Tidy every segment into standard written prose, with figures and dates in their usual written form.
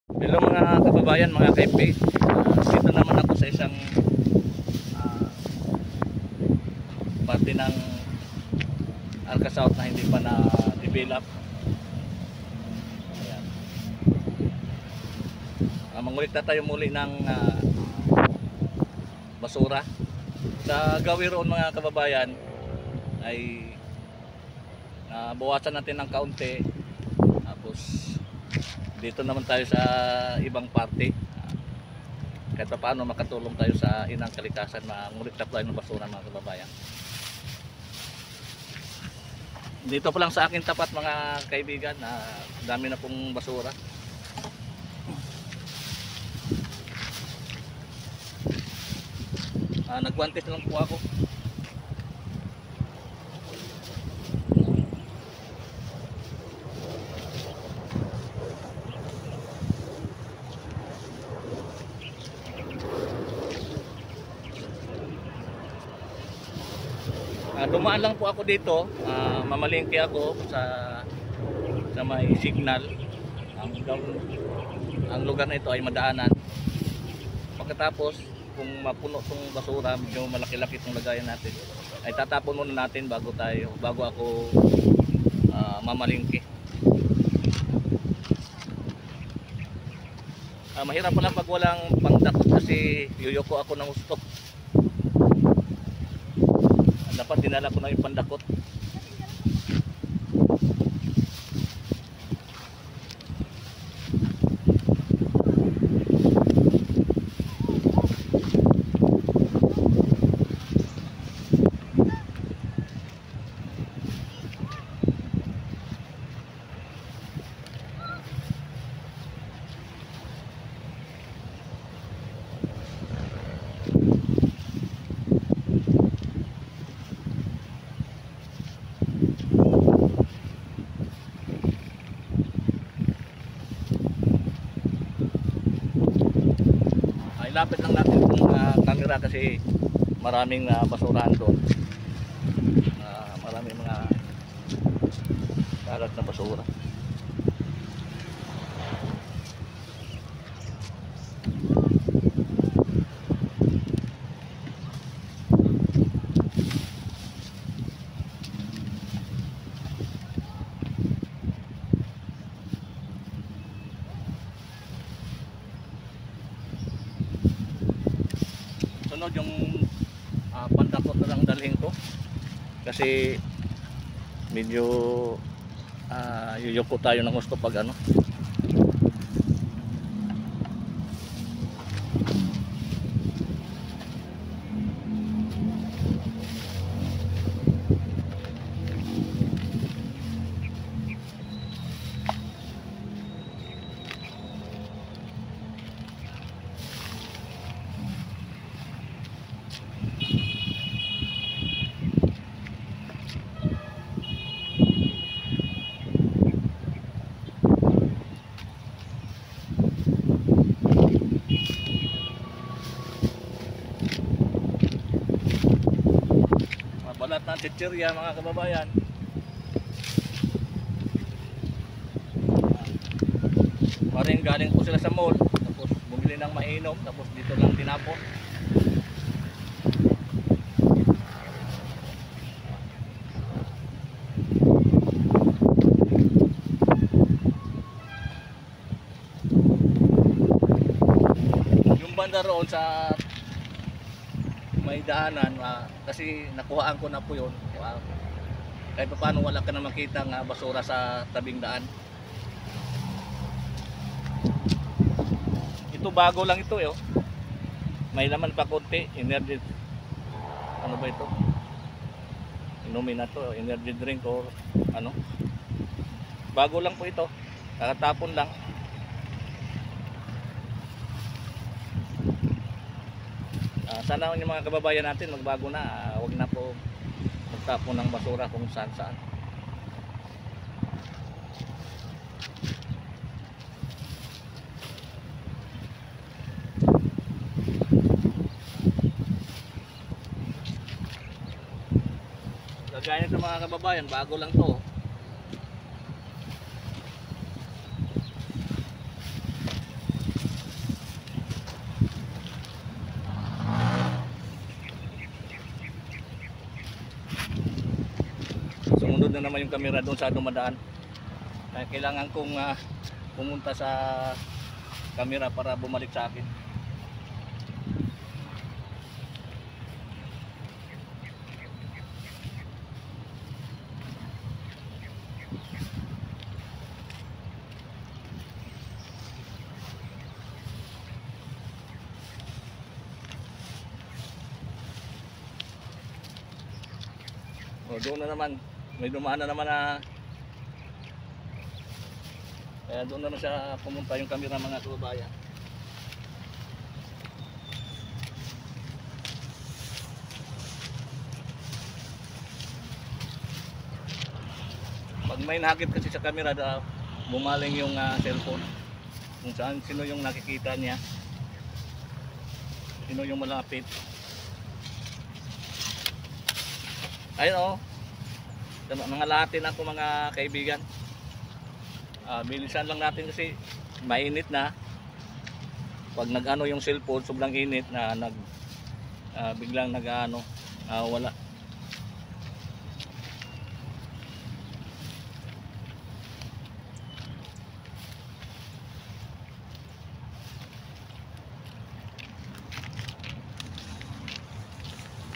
Hello mga kababayan, mga kaipi. Dito naman ako sa isang ah, parte ng Arca South na hindi pa na-develop. Ayan. Mangulikta tayo muli ng basura. Sa gawin roon mga kababayan ay bawasan natin ng kaunti. Tapos dito naman tayo sa ibang parte. Kahit pa paano makatulong tayo sa inang kalikasan, mangulikta tayo ng basura mga kababayan. Dito pa lang sa akin tapat mga kaibigan, dami na pong basura. Nagwantit lang po ako. Dumaan lang po ako dito, mamalingki ako sa may signal. Ang lugar na ito ay madaanan. Pagkatapos kung mapuno itong basura, medyo malaki-laki itong lagayan natin, ay tatapon muna natin bago ako mamalingki. Mahirap pala pag walang pangdakot kasi yuyoko ako ng gusto. Dapat dinala ko na yung pandakot. Ilapit lang natin itong camera kasi maraming basurahan doon. Maraming mga kalat na basura. Sunod yung pandakot na lang dalhin ko kasi medyo yuyuko tayo ng gusto pag ano. Balat ng chichirya mga kababayan. Maring galing po sila sa mall, tapos bumili ng mainom, tapos dito lang tinapon. Yung banda roon sa may daanan, kasi nakuhaan ko na po yun. Kahit pa paano wala ka na makita nga basura sa tabing daan. Ito bago lang ito oh. May laman pa konti, energy. Ano ba ito? Inumin na to, energy drink or ano. Bago lang po ito. Kakatapon lang. Sana yung mga kababayan natin magbago na, wag na po magtapon ng basura kung saan saan. Kagaya nito mga kababayan, bago lang to. naman yung camera doon sa dumadaan. Kaya kailangan kong pumunta sa camera para bumalik sa akin. O, doon na naman, may dumaan na naman na, kaya doon naman siya pumunta yung camera mga kababayan. Pag may nakakit kasi sa camera, bumaling yung cellphone kung saan, sino yung nakikita niya, sino yung malapit. Ayun o, mga lahatin ako mga kaibigan. Bilisan lang natin kasi mainit na. Pag nag-ano yung cellphone, sobrang init na biglang nag-ano, wala.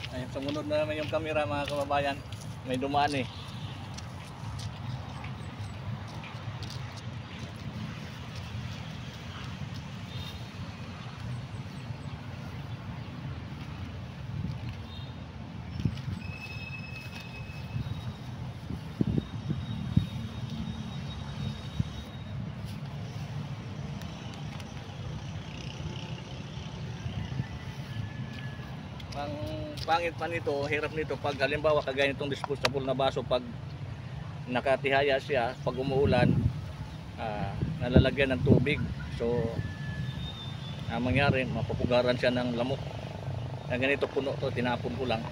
Ayun, sumunod na naman yung camera mga kababayan. May dumaan eh. Ang pangit pa nito, hirap nito pag halimbawa kagaya nitong disposable na baso, pag nakatihaya siya, pag umuulan, nalalagyan ng tubig. So ang mangyari, mapupugaran siya ng lamok. Na ganito puno to, tinapon ko lang.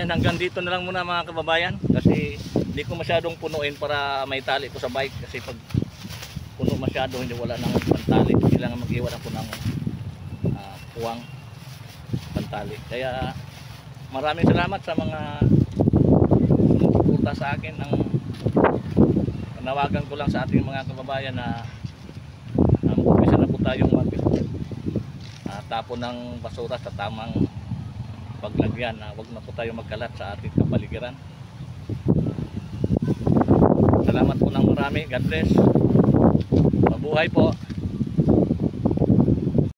And hanggang dito na lang muna mga kababayan, kasi hindi ko masyadong punuin para may tali ko sa bike, kasi pag puno masyado hindi wala nang pantali, kailangan mag-iwan ako ng puwang pantali. Kaya maraming salamat sa mga sumusuporta sa akin. Ang panawagan ko lang sa ating mga kababayan na mag-umpisa na po tayong tapon ng basura sa tamang paglagyan. Huwag na po tayo magkalat sa ating kapaligiran. Salamat po ng marami. God bless. Mabuhay po.